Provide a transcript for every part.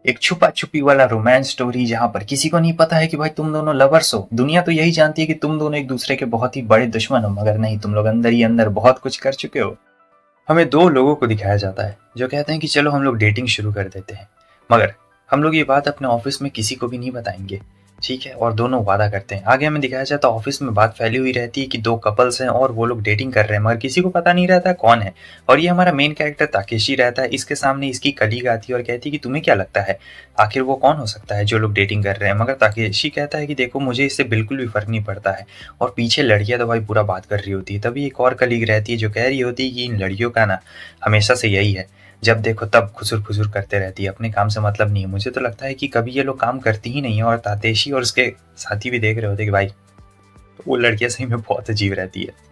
एक छुपा-छुपी वाला romance story जहाँ पर किसी को नहीं पता है कि भाई तुम दोनों लवर्स हो। दुनिया तो यही जानती है कि तुम दोनों एक-दूसरे के बहुत ही बड़े दुश्मन हो, मगर नहीं, तुम लोग अंदर ही अंदर बहुत कुछ कर चुके हो। हमें 2 लोगों को दिखाया जाता है, जो कहते हैं कि चलो हम लोग डेटिंग शुरू कर देते हैं। मगर हम लोग ये बात अपने ऑफ़िस में किसी को भी नहीं बताएँगे, ठीक है? और दोनों वादा करते हैं। आगे हमें दिखाया जाता है ऑफ़िस में बात फैली हुई रहती है कि 2 कपल्स हैं और वो लोग डेटिंग कर रहे हैं, मगर किसी को पता नहीं रहता है कौन है। और ये हमारा मेन कैरेक्टर ताकेशी रहता है, इसके सामने इसकी कलीग आती है और कहती है कि तुम्हें क्या लगता है, आखिर वो कौन हो सकता है जो लोग डेटिंग कर रहे हैं? मगर ताकेशी कहता है कि देखो मुझे इससे बिल्कुल भी फ़र्क नहीं पड़ता है। और पीछे लड़कियाँ तो भाई पूरा बात कर रही होती है। तभी एक और कलीग रहती है जो कह रही होती है कि इन लड़कियों का ना हमेशा से यही है, जब देखो तब खुसुर-फुसुर करते रहती है, अपने काम से मतलब नहीं है। मुझे तो लगता है कि कभी ये लोग काम करती ही नहीं है और तातेशी और उसके साथी भी देख रहे होते हैं कि भाई वो लड़कियाँ सही में बहुत अजीब रहती है।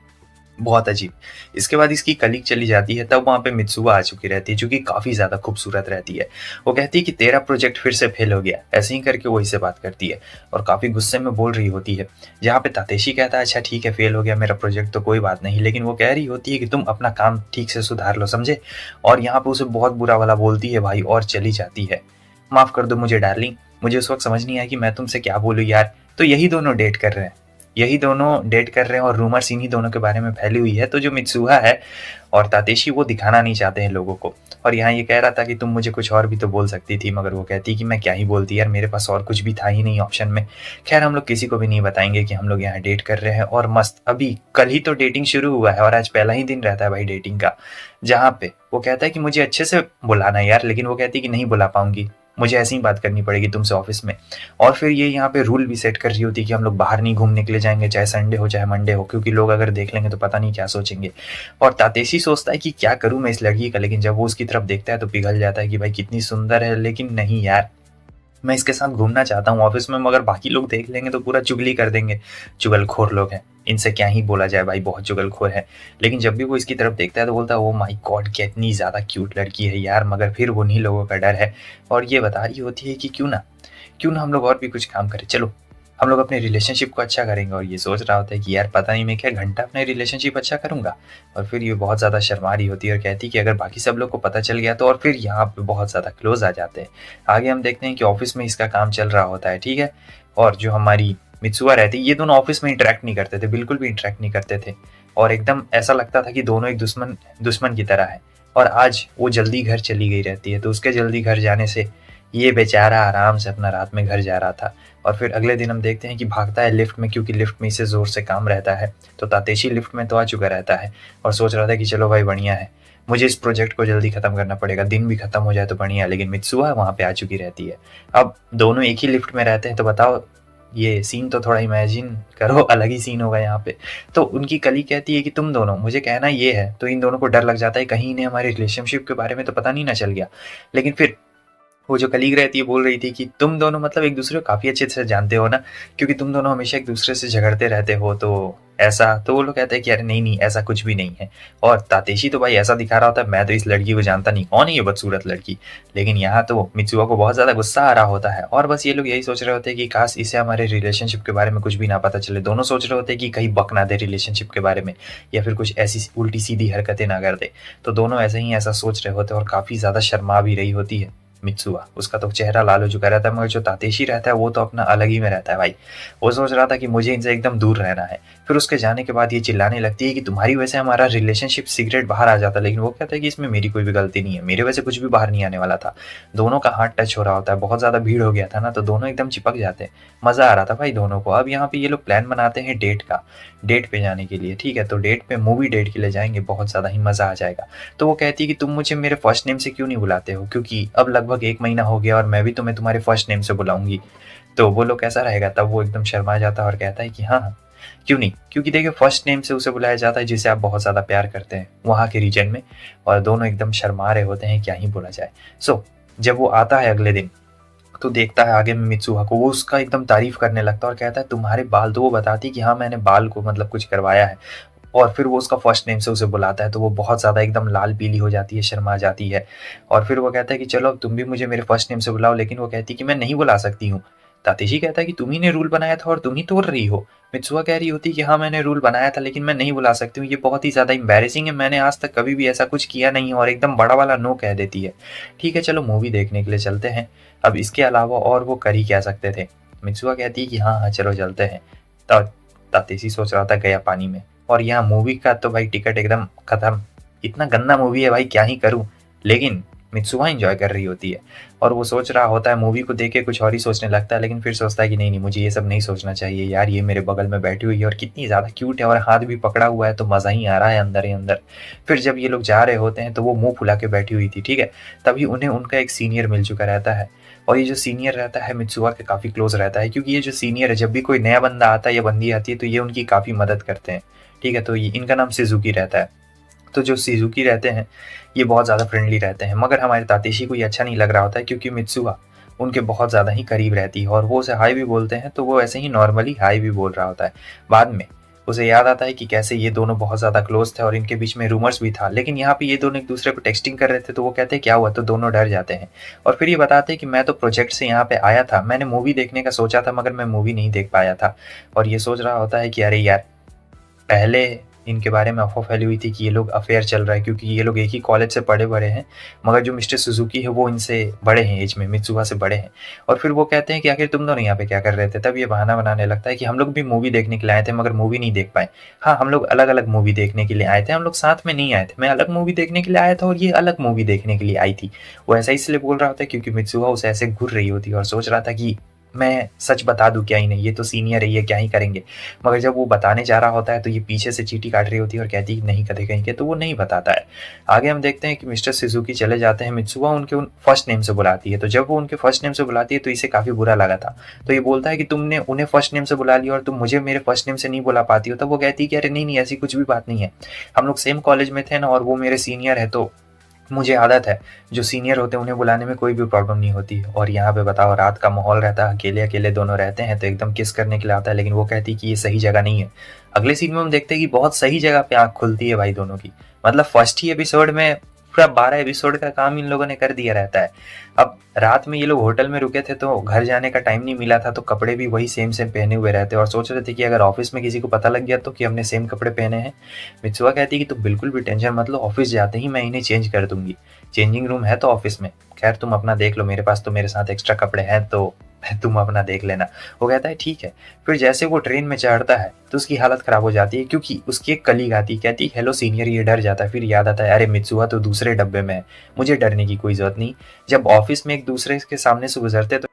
बहुत अजीब। इसके बाद इसकी कलीग चली जाती है, तब वहाँ पे मित्सुआ आ चुकी रहती है, जो कि काफ़ी ज़्यादा खूबसूरत रहती है। वो कहती है कि तेरा प्रोजेक्ट फिर से फेल हो गया, ऐसे ही करके वो इससे बात करती है और काफ़ी गुस्से में बोल रही होती है। जहाँ पे तातेशी कहता है अच्छा ठीक है फेल हो गया मेरा प्रोजेक्ट तो कोई बात नहीं, लेकिन वो कह रही होती है कि तुम अपना काम ठीक से सुधार लो समझे? और यहाँ पे उसे बहुत बुरा भला बोलती है भाई और चली जाती है। माफ़ कर दो मुझे डार्लिंग, मुझे उस वक़्त समझ नहीं आया कि मैं तुमसे क्या बोलूँ यार। तो यही दोनों डेट कर रहे हैं। यही दोनों डेट कर रहे हैं और रूमर्स इन्हीं दोनों के बारे में फैली हुई है। तो जो मित्सुहा है और तातेशी वो दिखाना नहीं चाहते हैं लोगों को। और यहाँ ये कह रहा था कि तुम मुझे कुछ और भी तो बोल सकती थी, मगर वो कहती कि मैं क्या ही बोलती यार, मेरे पास और कुछ भी था ही नहीं ऑप्शन में। खैर हम लोग किसी को भी नहीं बताएंगे कि हम लोग यहाँ डेट कर रहे हैं और मस्त अभी कल ही तो डेटिंग शुरू हुआ है और आज पहला ही दिन रहता है भाई डेटिंग का। जहाँ पे वो कहता है कि मुझे अच्छे से बुलाना है यार, लेकिन वो कहती है कि नहीं बुला पाऊंगी, मुझे ऐसे ही बात करनी पड़ेगी तुमसे ऑफिस में। और फिर ये यहाँ पे रूल भी सेट कर रही होती है कि हम लोग बाहर नहीं घूमने के लिए जाएंगे, चाहे संडे हो चाहे मंडे हो, क्योंकि लोग अगर देख लेंगे तो पता नहीं क्या सोचेंगे। और तातेशी सोचता है कि क्या करूं मैं इस लड़की का, लेकिन जब वो उसकी तरफ देखता है तो पिघल जाता है कि भाई कितनी सुंदर है, लेकिन नहीं यार, मैं इसके साथ घूमना चाहता हूँ ऑफिस में, मगर बाकी लोग देख लेंगे तो पूरा चुगली कर देंगे। चुगलखोर लोग हैं, इनसे क्या ही बोला जाए भाई, बहुत चुगलखोर है। लेकिन जब भी वो इसकी तरफ देखता है तो बोलता है ओ माय गॉड कितनी ज़्यादा क्यूट लड़की है यार, मगर फिर वो उन्हीं लोगों का डर है। और ये बता रही होती है कि क्यों ना हम लोग और भी कुछ काम करें, चलो हम लोग अपने रिलेशनशिप को अच्छा करेंगे। और ये सोच रहा होता है कि यार पता नहीं मैं क्या घंटा अपने रिलेशनशिप अच्छा करूंगा। और फिर ये बहुत ज़्यादा शर्मा रही होती है और कहती है कि अगर बाकी सब लोग को पता चल गया तो, और फिर यहाँ पे बहुत ज़्यादा क्लोज आ जाते हैं। आगे हम देखते हैं कि ऑफिस में इसका काम चल रहा होता है, ठीक है। और जो हमारी मित्सुआ रहती है, ये दोनों ऑफिस में इंटरेक्ट नहीं करते थे, बिल्कुल भी इंटरेक्ट नहीं करते थे। और एकदम ऐसा लगता था कि दोनों एक दुश्मन दुश्मन की तरह है। और आज वो जल्दी घर चली गई रहती है, तो उसके जल्दी घर जाने से ये बेचारा आराम से अपना रात में घर जा रहा था। और फिर अगले दिन हम देखते हैं कि भागता है लिफ्ट में, क्योंकि लिफ्ट में इसे ज़ोर से काम रहता है। तो तातेशी लिफ्ट में तो आ चुका रहता है और सोच रहा था कि चलो भाई बढ़िया है, मुझे इस प्रोजेक्ट को जल्दी खत्म करना पड़ेगा, दिन भी खत्म हो जाए तो बढ़िया है। लेकिन मित्सुआ वहाँ पे आ चुकी रहती है। अब दोनों एक ही लिफ्ट में रहते हैं, तो बताओ ये सीन तो थोड़ा इमेजिन करो, अलग ही सीन होगा यहाँ पे। तो उनकी कली कहती है कि तुम दोनों, मुझे कहना ये है, तो इन दोनों को डर लग जाता है कहीं इन्हें हमारे रिलेशनशिप के बारे में तो पता नहीं ना चल गया। लेकिन फिर वो जो कलीग रहती है बोल रही थी कि तुम दोनों मतलब एक दूसरे को काफ़ी अच्छे से जानते हो ना, क्योंकि तुम दोनों हमेशा एक दूसरे से झगड़ते रहते हो, तो ऐसा। तो वो लोग कहते हैं कि अरे नहीं नहीं ऐसा कुछ भी नहीं है। और तातेशी तो भाई ऐसा दिखा रहा होता है मैं तो इस लड़की को जानता नहीं, कौन है ये बदसूरत लड़की। लेकिन यहाँ तो मित्सुआ को बहुत ज़्यादा गुस्सा आ रहा होता है और बस ये लोग यही सोच रहे होते हैं कि काश इसे हमारे रिलेशनशिप के बारे में कुछ भी ना पता चले। दोनों सोच रहे होते हैं कि कहीं बक ना दे रिलेशनशिप के बारे में, या फिर कुछ ऐसी उल्टी सीधी हरकतें ना कर दे। तो दोनों ऐसे ही ऐसा सोच रहे होते हैं और काफ़ी ज़्यादा शर्मा भी रही होती है मित्सुआ। उसका तो चेहरा लाल हो चुका रहता है, मगर जो तातेशी रहता है वो तो अपना अलग ही में रहता है भाई। वो सोच रहा था कि मुझे इनसे एकदम दूर रहना है। फिर उसके जाने के बाद ये चिल्लाने लगती है कि तुम्हारी वजह से हमारा रिलेशनशिप सीक्रेट बाहर आ जाता, लेकिन वो कहता है कि इसमें मेरी कोई भी गलती नहीं है, मेरे वजह से कुछ भी बाहर नहीं आने वाला था। दोनों का हाथ टच हो रहा होता है, बहुत ज़्यादा भीड़ हो गया था ना, तो दोनों एकदम चिपक जाते हैं। मज़ा आ रहा था भाई दोनों को। अब यहाँ पे ये लोग प्लान बनाते हैं डेट का, डेट पे जाने के लिए, ठीक है। तो डेट पे मूवी डेट के लिए जाएंगे, बहुत ज़्यादा ही मज़ा आ जाएगा। तो वो कहती है कि तुम मुझे मेरे फर्स्ट नेम से क्यों नहीं बुलाते हो, क्योंकि अब लगभग 1 महीना हो गया और मैं भी तुम्हें तुम्हारे फर्स्ट नेम से बुलाऊंगी। तो वो लोग कैसा रहेगा, तब वो एकदम शर्मा जाता है और कहता है कि हाँ हाँ क्यों नहीं, क्योंकि देखिए फर्स्ट नेम से उसे बुलाया जाता है जिसे आप बहुत ज़्यादा प्यार करते हैं वहाँ के रीजन में। और दोनों एकदम शर्मा रहे होते हैं, क्या ही बोला जाए। जब वो आता है अगले दिन तो देखता है आगे में मित्सुहा को, वो उसका एकदम तारीफ करने लगता है और कहता है तुम्हारे बाल, तो वो बताती कि हाँ मैंने बाल को मतलब कुछ करवाया है। और फिर वो उसका फर्स्ट नेम से उसे बुलाता है, तो वो बहुत ज़्यादा एकदम लाल पीली हो जाती है, शर्मा जाती है। और फिर वो कहता है कि चलो अब तुम भी मुझे मेरे फर्स्ट नेम से बुलाओ, लेकिन वो कहती है कि मैं नहीं बुला सकती हूँ। तातेशी कहता है कि तुम ही ने रूल बनाया था और तुम ही तोड़ रही हो। मित्सुआ कह रही होती है कि हाँ मैंने रूल बनाया था लेकिन मैं नहीं बुला सकती हूँ, ये बहुत ही ज़्यादा एम्बैरेसिंग है, मैंने आज तक कभी भी ऐसा कुछ किया नहीं है, और एकदम बड़ा वाला नो कह देती है। ठीक है चलो मूवी देखने के लिए चलते हैं। अब इसके अलावा और वो कर ही क्या सकते थे। मित्सुआ कहती है कि हाँ हाँ चलो चलते हैं। तातेशी सोच रहा था गया पानी में, और यहाँ मूवी का तो भाई टिकट एकदम खत्म, इतना गंदा मूवी है भाई क्या ही करूँ। लेकिन मित्सुआ एंजॉय कर रही होती है और वो सोच रहा होता है, मूवी को देख के कुछ और ही सोचने लगता है, लेकिन फिर सोचता है कि नहीं नहीं मुझे ये सब नहीं सोचना चाहिए यार, ये मेरे बगल में बैठी हुई है और कितनी ज़्यादा क्यूट है और हाथ भी पकड़ा हुआ है तो मज़ा ही आ रहा है अंदर ही अंदर। फिर जब ये लोग जा रहे होते हैं तो वो मुंह फुला के बैठी हुई थी, ठीक है। तभी उन्हें उनका एक सीनियर मिल चुका रहता है, और ये जो सीनियर रहता है मित्सुआ के काफ़ी क्लोज रहता है, क्योंकि ये जो सीनियर है जब भी कोई नया बंदा आता है या बंदी आती है तो ये उनकी काफ़ी मदद करते हैं, ठीक है। तो ये इनका नाम सिजुकी रहता है। तो जो सिजुकी रहते हैं ये बहुत ज़्यादा फ्रेंडली रहते हैं, मगर हमारे तातेशी को ये अच्छा नहीं लग रहा होता है क्योंकि मित्सुआ उनके बहुत ज़्यादा ही करीब रहती है और वो उसे हाई भी बोलते हैं, तो वो ऐसे ही नॉर्मली हाई भी बोल रहा होता है। बाद में उसे याद आता है कि कैसे ये दोनों बहुत ज़्यादा क्लोज थे और इनके बीच में रूमर्स भी था, लेकिन यहाँ पे ये दोनों एक दूसरे को टेक्सटिंग कर रहे थे, तो वो कहते हैं क्या हुआ, तो दोनों डर जाते हैं और फिर ये बताते हैं कि मैं तो प्रोजेक्ट से यहाँ पे आया था, मैंने मूवी देखने का सोचा था मगर मैं मूवी नहीं देख पाया था। और ये सोच रहा होता है कि अरे यार, पहले इनके बारे में अफ़वाह फैली हुई थी कि ये लोग अफेयर चल रहा है क्योंकि ये लोग एक ही कॉलेज से पढ़े बड़े हैं, मगर जो मिस्टर सुजुकी है वो इनसे बड़े हैं एज में, मित्सुआ से बड़े हैं। और फिर वो कहते हैं कि आखिर तुम दोनों यहाँ पे क्या कर रहे थे। तब ये बहाना बनाने लगता है कि हम लोग भी मूवी देखने के लिए आए थे मगर मूवी नहीं देख पाए। हाँ हम लोग अलग अलग मूवी देखने के लिए आए थे, हम लोग साथ में नहीं आए थे, मैं अलग मूवी देखने के लिए आया था और ये अलग मूवी देखने के लिए आई थी। वो ऐसा इसलिए बोल रहा होता है क्योंकि मित्सुआ उसे ऐसे घूर रही होती है और सोच रहा था कि मैं सच बता दूं क्या ही नहीं, ये तो सीनियर है, ये क्या ही करेंगे। मगर जब वो बताने जा रहा होता है तो ये पीछे से चीटी काट रही होती है और कहती है नहीं कदे कहीं के, तो वो नहीं बताता है। आगे हम देखते हैं कि मिस्टर सिजुकी चले जाते हैं, मित्सुआ उनके उन फर्स्ट नेम से बुलाती है, तो जब वो उनके फर्स्ट नेम से बुलाती है तो इसे काफ़ी बुरा लगा था। तो ये बोलता है कि तुमने उन्हें फर्स्ट नेम से बुला लिया और तुम मुझे मेरे फर्स्ट नेम से नहीं बुला पाती हो। तब वो कहती है कि अरे नहीं नहीं ऐसी कुछ भी बात नहीं है, हम लोग सेम कॉलेज में थे ना और वो मेरे सीनियर है तो मुझे आदत है, जो सीनियर होते हैं उन्हें बुलाने में कोई भी प्रॉब्लम नहीं होती। और यहाँ पे बताओ रात का माहौल रहता है, अकेले अकेले दोनों रहते हैं तो एकदम किस करने के लिए आता है, लेकिन वो कहती है कि ये सही जगह नहीं है। अगले सीन में हम देखते हैं कि बहुत सही जगह पे आँख खुलती है भाई दोनों की, मतलब फर्स्ट ही एपिसोड में पूरा 12 एपिसोड का काम इन लोगों ने कर दिया रहता है। अब रात में ये लोग होटल में रुके थे तो घर जाने का टाइम नहीं मिला था, तो कपड़े भी वही सेम सेम पहने हुए रहते और सोच रहे थे कि अगर ऑफिस में किसी को पता लग गया तो कि हमने सेम कपड़े पहने हैं। मित्सुआ कहती है कि तुम बिल्कुल भी टेंशन मत लो, ऑफिस जाते ही मैं इन्हें चेंज कर दूंगी, चेंजिंग रूम है तो ऑफिस में, खैर तुम अपना देख लो, मेरे पास तो मेरे साथ एक्स्ट्रा कपड़े हैं तो तुम अपना देख लेना। वो कहता है ठीक है। फिर जैसे वो ट्रेन में चढ़ता है तो उसकी हालत खराब हो जाती है क्योंकि उसकी एक कलीग आती कहती हेलो सीनियर, ये डर जाता है। फिर याद आता है अरे मित्सुआ तो दूसरे डब्बे में है, मुझे डरने की कोई जरूरत नहीं। जब ऑफिस में एक दूसरे के सामने से गुजरते तो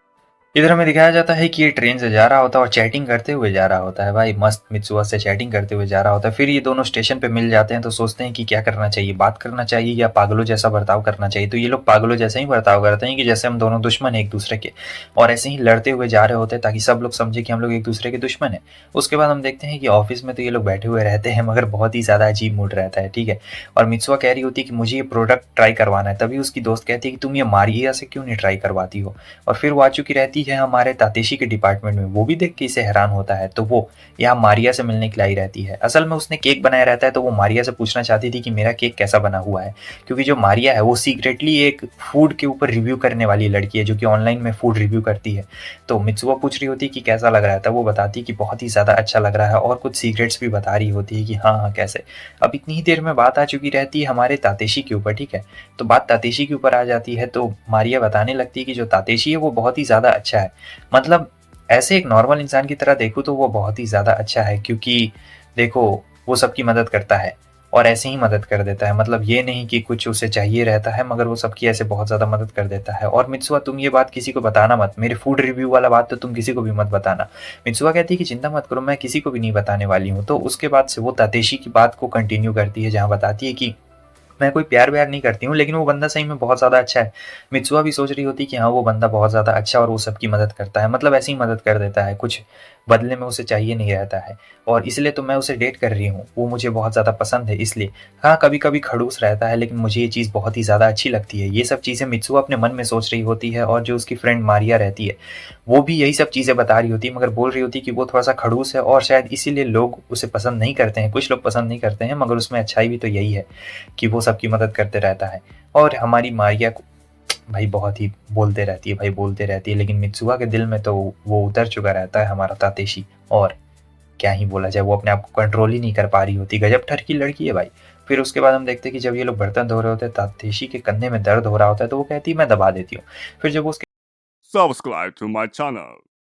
इधर हमें दिखाया जाता है कि ये ट्रेन से जा रहा होता है और चैटिंग करते हुए जा रहा होता है भाई, मस्त मित्सुआ से चैटिंग करते हुए जा रहा होता है। फिर ये दोनों स्टेशन पे मिल जाते हैं तो सोचते हैं कि क्या करना चाहिए, बात करना चाहिए या पागलों जैसा बर्ताव करना चाहिए। तो ये लोग पागलों जैसा ही बर्ताव करते हैं कि जैसे हम दोनों दुश्मन हैं एक दूसरे के, और ऐसे ही लड़ते हुए जा रहे होते हैं ताकि सब लोग समझे कि हम लोग एक दूसरे के दुश्मन हैं। उसके बाद हम देखते हैं कि ऑफिस में तो ये लोग बैठे हुए रहते हैं मगर बहुत ही ज़्यादा अजीब मूड रहता है, ठीक है। और मित्सुआ कह रही होती है कि मुझे ये प्रोडक्ट ट्राई करवाना है, तभी उसकी दोस्त कहती है कि तुम ये मारिया से क्यों नहीं ट्राई करवाती हो। और फिर वो आ चुकी रहती है हमारे तातेशी के डिपार्टमेंट में, वो भी देख के इसे हैरान होता है, तो वो यहाँ मारिया से मिलने के लिए आई रहती है। असल में उसने केक बनाया रहता है तो वो मारिया से पूछना चाहती थी कि मेरा केक कैसा बना हुआ है, क्योंकि जो मारिया है वो सीक्रेटली एक फूड के ऊपर रिव्यू करने वाली लड़की है जो कि ऑनलाइन में फूड रिव्यू करती है। तो मित्सुआ पूछ रही होती है कि कैसा लग रहा है, तब वो बताती है कि बहुत ही ज़्यादा अच्छा लग रहा है और कुछ सीक्रेट्स भी बता रही होती है कि हाँ हाँ कैसे। अब इतनी ही देर में बात आ चुकी रहती है हमारे तातेशी के ऊपर, ठीक है। तो बात तातेशी के ऊपर आ जाती है तो मारिया बताने लगती है कि जो तातेशी है वो बहुत ही ज़्यादा अच्छा है, मतलब ऐसे एक नॉर्मल इंसान की तरह देखूँ तो वो बहुत ही ज़्यादा अच्छा है, क्योंकि देखो वो सबकी मदद करता है और ऐसे ही मदद कर देता है, मतलब ये नहीं कि कुछ उसे चाहिए रहता है मगर वो सबकी ऐसे बहुत ज़्यादा मदद कर देता है। और मित्सुआ तुम ये बात किसी को बताना मत, मेरे फूड रिव्यू वाला बात तो तुम किसी को भी मत बताना। मित्सुआ कहती है कि चिंता मत करो, मैं किसी को भी नहीं बताने वाली हूँ। तो उसके बाद से वो तातेशी की बात को कंटिन्यू करती है जहाँ बताती है कि मैं कोई प्यार व्यार नहीं करती हूँ लेकिन वो बंदा सही में बहुत ज़्यादा अच्छा है। मित्सुआ भी सोच रही होती कि हाँ वो बंदा बहुत ज़्यादा अच्छा और वो सबकी मदद करता है, मतलब ऐसी ही मदद कर देता है, कुछ बदले में उसे चाहिए नहीं रहता है और इसलिए तो मैं उसे डेट कर रही हूँ, वो मुझे बहुत ज़्यादा पसंद है इसलिए। हाँ कभी कभी खड़ूस रहता है लेकिन मुझे ये चीज़ बहुत ही ज़्यादा अच्छी लगती है। ये सब चीज़ें मित्सुआ अपने मन में सोच रही होती है और जो उसकी फ्रेंड मारिया रहती है वो भी यही सब चीज़ें बता रही होती है, मगर बोल रही होती है कि वो थोड़ा सा खड़ूस है और शायद इसीलिए लोग उसे पसंद नहीं करते हैं, कुछ लोग पसंद नहीं करते हैं, मगर उसमें अच्छाई भी तो यही है कि वो सबकी मदद करते रहता है। और हमारी मारिया को भाई बहुत ही बोलते रहती है भाई, बोलते रहती है, लेकिन मित्सुआ के दिल में तो वो उतर चुका रहता है हमारा तातेशी। और क्या ही बोला जाए, वो अपने आप को कंट्रोल ही नहीं कर पा रही होती। गजब ठर की लड़की है भाई। फिर उसके बाद हम देखते हैं कि जब ये लोग बर्तन धो रहे होते हैं, तातेशी के कंधे में दर्द हो रहा होता है, तो वो कहती है मैं दबा देती हूँ। फिर जब वो उसके Subscribe to my channel.